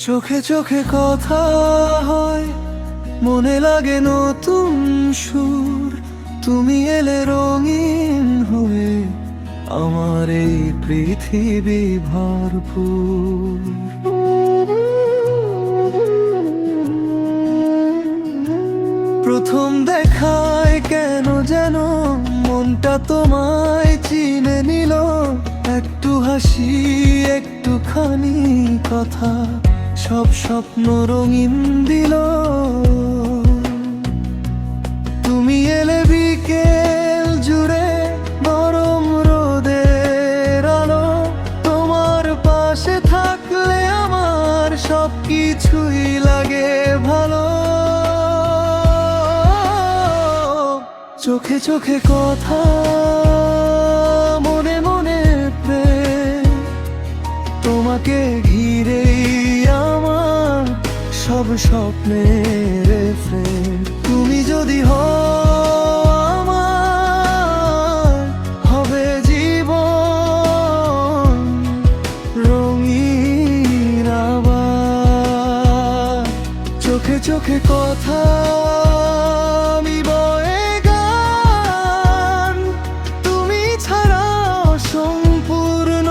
চোখে চোখে কথা হয়, মনে লাগে নতুন সুর। তুমি এলে রঙিন হয়ে, আমার এই পৃথিবী ভরপুর। প্রথম দেখায় কেন যেন মনটা তোমায় চিনে নিল। একটু হাসি, একটুখানি কথা, সব স্বপ্ন রঙিন দিল। তুমি এলে বিকেল জুড়ে, গরম রোদের আলো। তোমার পাশে থাকলে আমার সব কিছুই লাগে ভালো। চোখে চোখে কথা, মনে মনে প্রেম, তোমাকে ঘিরেই আমার সব স্বপ্নের ফ্রেম। তুমি যদি হও আমার, হবে জীবন রঙিন আবার। চোখে চোখে কথা, আমি বয়ে গান। তুমি ছাড়া সম্পূর্ণ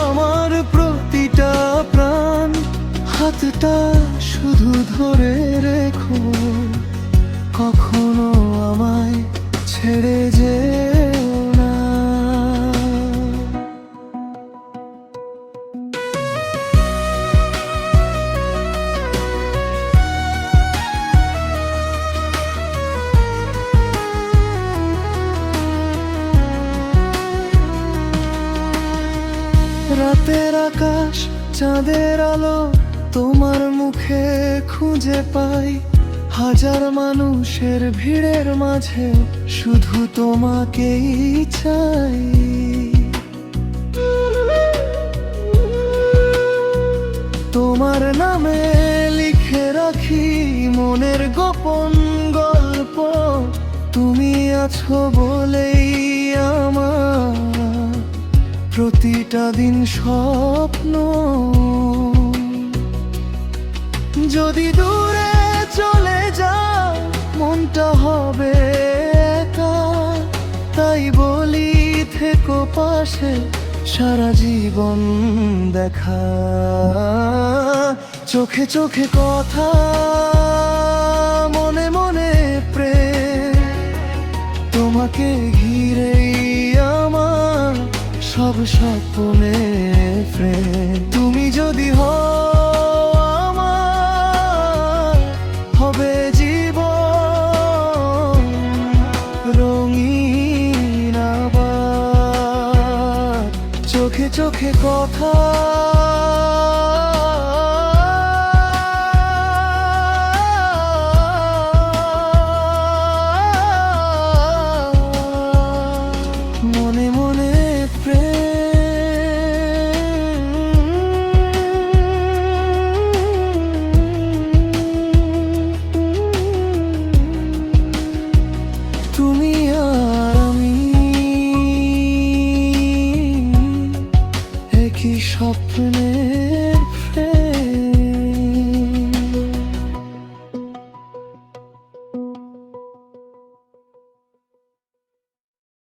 আমার প্রতিটা প্রাণ। হাতটা শুধু ধরে রেখো, কখনো আমায় ছেড়ে যেও না। রাতের আকাশ, চাঁদের আলো, তোমার মুখে খুঁজে পাই। হাজার মানুষের ভিড়ের মাঝে শুধু তোমাকেই চাই। তোমার নামে লিখে রাখি মনের গোপন গল্প। তুমি আছো বলেই আমার প্রতিটা দিন স্বপ্ন। যদি দূরে চলে যাও, মনটা হবে একা। তাই বলি থেকো পাশে, সারা জীবন দেখা। চোখে চোখে কথা, মনে মনে প্রেম, তোমাকে ঘিরেই আমার সব স্বপ্নের ফ্রেম। তুমি যদি হও আমার, হবে জীবন রঙিন আবার। চোখে চোখে কথা।